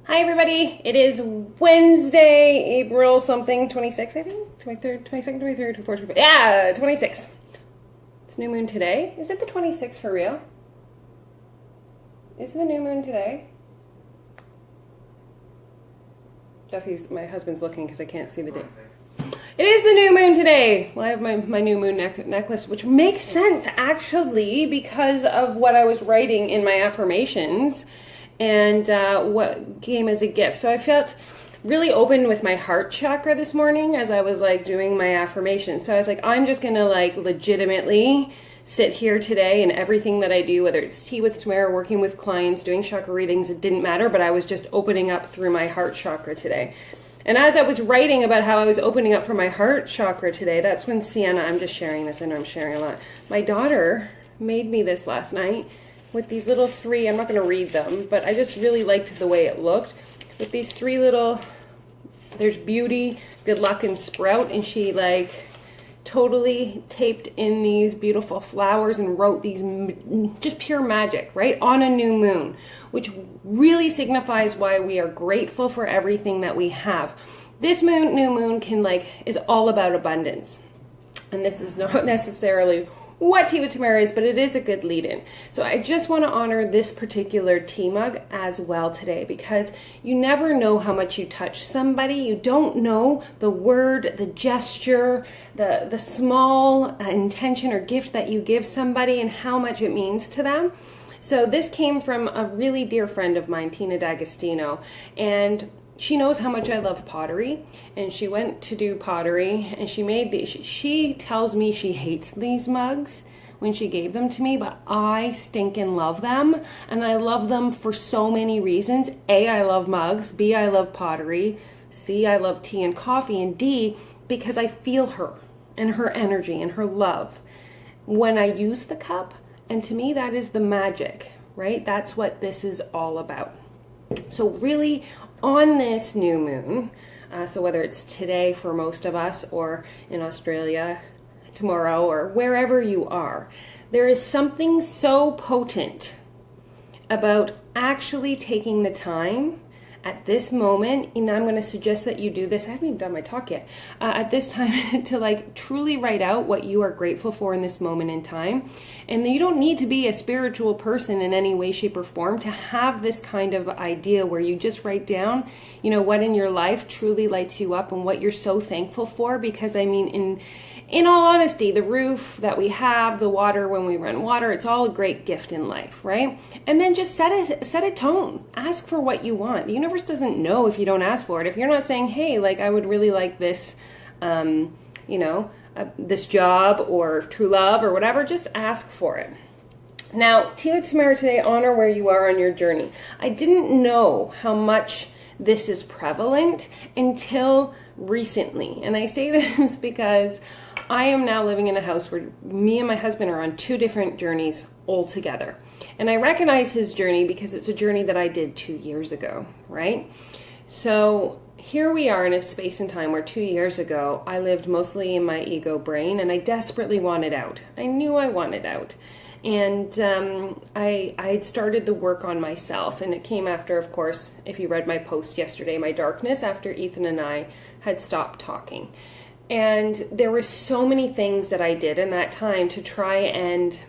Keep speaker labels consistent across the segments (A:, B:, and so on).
A: Hi everybody, it is Wednesday, April something, 26th I think? 23rd, 22nd, 23rd, 24th, 25th. Yeah, 26th. It's new moon today. Is it the 26th for real? Is the new moon today? Duffy's, my husband's looking because I can't see the date. It is the new moon today. Well, I have my new moon necklace, which makes sense actually because of what I was writing in my affirmations and what came as a gift. So I felt really open with my heart chakra this morning as I was like doing my affirmations. So I was like, I'm just gonna like legitimately sit here today, and everything that I do, whether it's tea with Tamara, working with clients, doing chakra readings, it didn't matter, but I was just opening up through my heart chakra today. And as I was writing about how I was opening up for my heart chakra today, that's when Sienna, I'm just sharing this, I know I'm sharing a lot. My daughter made me this last night with these little three, I'm not going to read them, but I just really liked the way it looked. With these three little, there's Beauty, Good Luck, and Sprout, and she like totally taped in these beautiful flowers and wrote these just pure magic, right? On a new moon, which really signifies why we are grateful for everything that we have. This moon, new moon is all about abundance. And this is not necessarily what Tea with Tamara is, but it is a good lead-in. So I just want to honor this particular tea mug as well today, because you never know how much you touch somebody. You don't know the word, the gesture, the small intention or gift that you give somebody and how much it means to them. So this came from a really dear friend of mine, Tina D'Agostino, and she knows how much I love pottery, and she went to do pottery, and she made these. She tells me she hates these mugs when she gave them to me, but I stinking love them, and I love them for so many reasons. A, I love mugs. B, I love pottery. C, I love tea and coffee. And D, because I feel her and her energy and her love when I use the cup, and to me that is the magic, right? That's what this is all about. So really, on this new moon, so whether it's today for most of us or in Australia tomorrow or wherever you are, there is something so potent about actually taking the time at this moment, and I'm going to suggest that you do this. I haven't even done my talk yet. At this time to like truly write out what you are grateful for in this moment in time. And you don't need to be a spiritual person in any way, shape, or form to have this kind of idea where you just write down, you know, what in your life truly lights you up and what you're so thankful for. Because I mean, in all honesty, the roof that we have, the water when we run water, it's all a great gift in life, right? And then just set a tone. Ask for what you want. The universe doesn't know if you don't ask for it. If you're not saying, hey, like I would really like this, this job or true love or whatever, just ask for it. Now, Tea with Tamara today, honor where you are on your journey. I didn't know how much this is prevalent until recently. And I say this because I am now living in a house where me and my husband are on two different journeys altogether. And I recognize his journey because it's a journey that I did 2 years ago, right? So here we are in a space and time where 2 years ago, I lived mostly in my ego brain and I desperately wanted out. I knew I wanted out. And I had started the work on myself, and it came after, of course, if you read my post yesterday, my darkness, after Ethan and I had stopped talking. And there were so many things that I did in that time to try and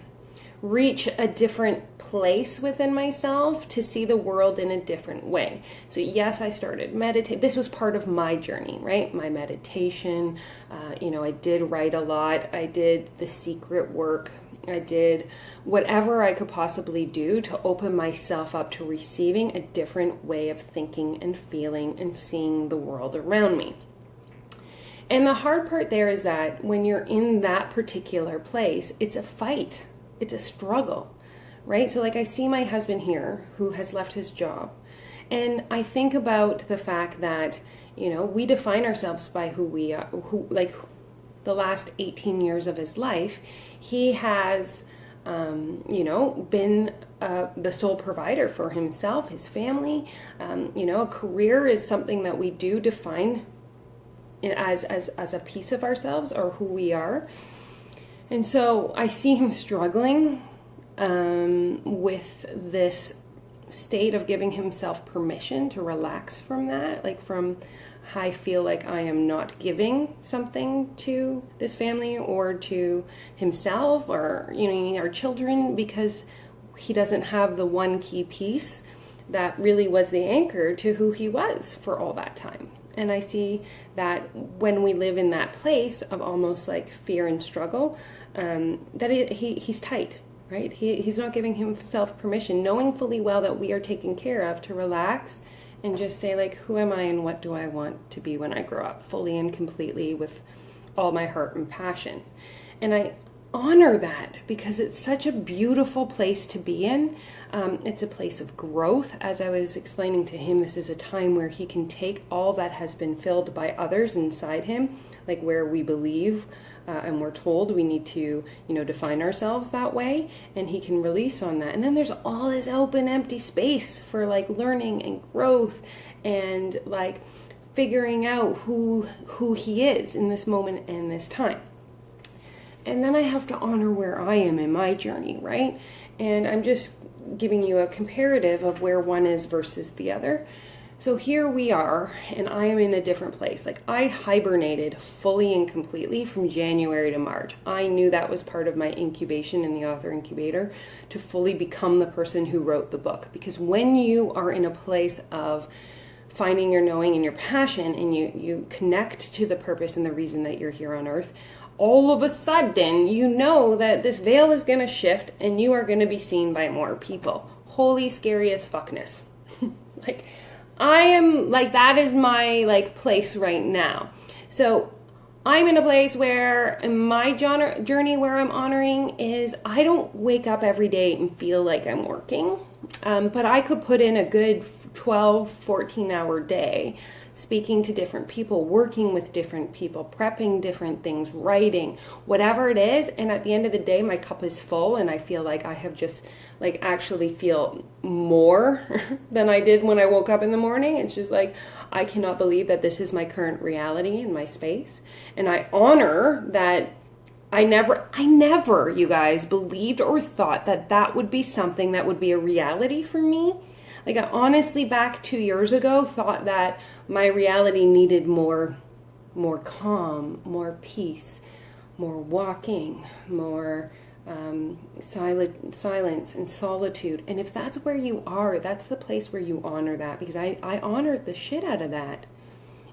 A: reach a different place within myself, to see the world in a different way. So yes, I started meditate. This was part of my journey, right? My meditation. I did write a lot. I did the secret work. I did whatever I could possibly do to open myself up to receiving a different way of thinking and feeling and seeing the world around me. And the hard part there is that when you're in that particular place, it's a fight. It's a struggle, right? So like I see my husband here who has left his job, and I think about the fact that, we define ourselves by who we are, the last 18 years of his life, he has, been the sole provider for himself, his family. A career is something that we do define as a piece of ourselves or who we are. And so I see him struggling with this state of giving himself permission to relax from that, like from I feel like I am not giving something to this family or to himself or, you know, our children, because he doesn't have the one key piece that really was the anchor to who he was for all that time. And I see that when we live in that place of almost like fear and struggle, that he's tight, right? He's not giving himself permission, knowing fully well that we are taken care of, to relax and just say, like, who am I and what do I want to be when I grow up, fully and completely with all my heart and passion. And I honor that because it's such a beautiful place to be in. It's a place of growth. As I was explaining to him, this is a time where he can take all that has been filled by others inside him, like where we believe and we're told we need to, you know, define ourselves that way, and he can release on that. And then there's all this open, empty space for like learning and growth and like figuring out who he is in this moment and this time. And then I have to honor where I am in my journey, right? And I'm just giving you a comparative of where one is versus the other. So here we are, and I am in a different place. Like, I hibernated fully and completely from January to March. I knew that was part of my incubation in the author incubator, to fully become the person who wrote the book. Because when you are in a place of finding your knowing and your passion, and you connect to the purpose and the reason that you're here on earth, all of a sudden, you know that this veil is going to shift and you are going to be seen by more people. Holy scary as fuckness. Like, I am, like, that is my, like, place right now. So I'm in a place where in my journey where I'm honoring is I don't wake up every day and feel like I'm working. But I could put in a good 12, 14-hour day speaking to different people, working with different people, prepping different things, writing, whatever it is. And at the end of the day, my cup is full and I feel like I have just like actually feel more than I did when I woke up in the morning. It's just like, I cannot believe that this is my current reality in my space. And I honor that I never, you guys, believed or thought that that would be something that would be a reality for me. Like, I honestly, back 2 years ago, thought that my reality needed more calm, more peace, more walking, more silence and solitude. And if that's where you are, that's the place where you honor that, because I honored the shit out of that.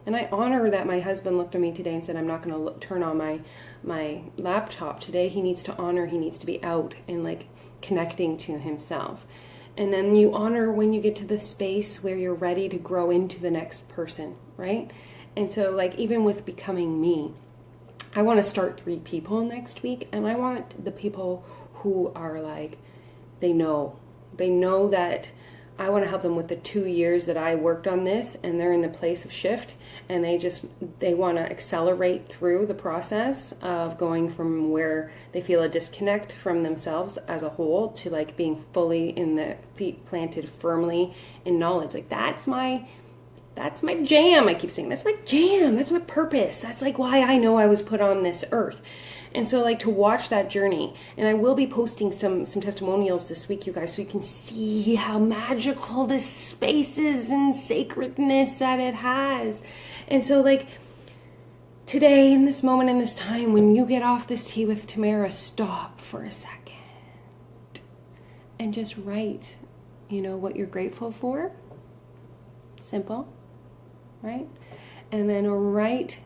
A: And I honor that my husband looked at me today and said, I'm not going to turn on my laptop today. He needs to be out and like connecting to himself. And then you honor when you get to the space where you're ready to grow into the next person, right? And so, like, even with becoming me, I want to start 3 people next week, and I want the people who are like, they know that I want to help them with the 2 years that I worked on this, and they're in the place of shift, and they want to accelerate through the process of going from where they feel a disconnect from themselves as a whole to like being fully in the feet planted firmly in knowledge. Like, that's my jam. I keep saying that's my jam. That's my purpose. That's like why I know I was put on this earth. And so, like, to watch that journey, and I will be posting some testimonials this week, you guys, so you can see how magical this space is and sacredness that it has. And so, like, today, in this moment, in this time, when you get off this tea with Tamara, stop for a second and just write, you know, what you're grateful for. Simple, right? And then write,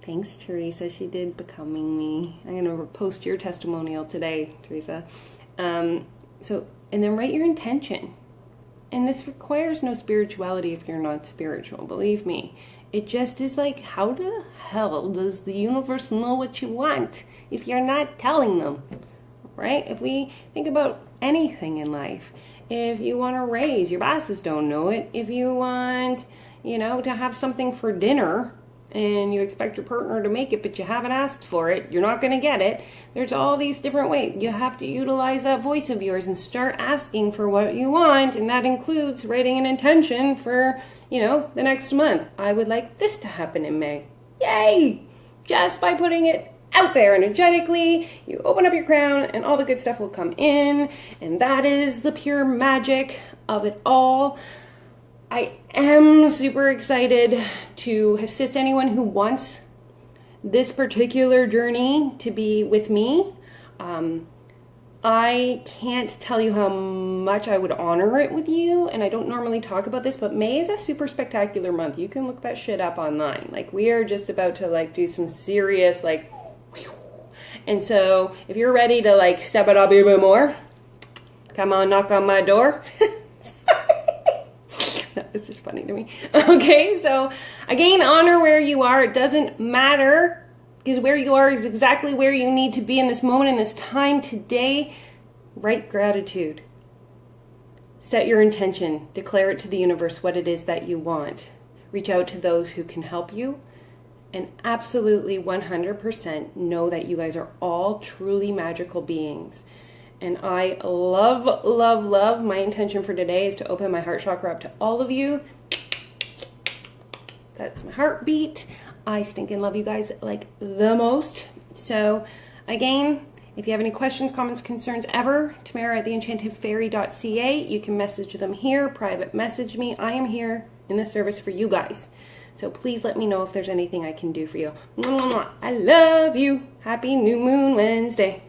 A: thanks, Teresa. She did becoming me. I'm going to post your testimonial today, Teresa. And then write your intention. And this requires no spirituality if you're not spiritual. Believe me. It just is like, how the hell does the universe know what you want if you're not telling them? Right? If we think about anything in life, if you want a raise, your bosses don't know it. If you want, you know, to have something for dinner, and you expect your partner to make it, but you haven't asked for it, you're not going to get it. There's all these different ways. You have to utilize that voice of yours and start asking for what you want, and that includes writing an intention for, you know, the next month. I would like this to happen in May. Yay! Just by putting it out there energetically. You open up your crown and all the good stuff will come in. And that is the pure magic of it all. I am super excited to assist anyone who wants this particular journey to be with me. I can't tell you how much I would honor it with you, and I don't normally talk about this, but May is a super spectacular month. You can look that shit up online. Like, we are just about to like do some serious like, and so if you're ready to like step it up even more, come on, knock on my door. That was just funny to me. Okay, so again, honor where you are. It doesn't matter, because where you are is exactly where you need to be in this moment, in this time today. Write gratitude. Set your intention. Declare it to the universe what it is that you want. Reach out to those who can help you. And absolutely 100% know that you guys are all truly magical beings. And I love, love, love. My intention for today is to open my heart chakra up to all of you. That's my heartbeat. I stinking love you guys like the most. So again, if you have any questions, comments, concerns ever, Tamara at theenchantedfairy.ca. You can message them here, private message me. I am here in the service for you guys. So please let me know if there's anything I can do for you. I love you. Happy New Moon Wednesday.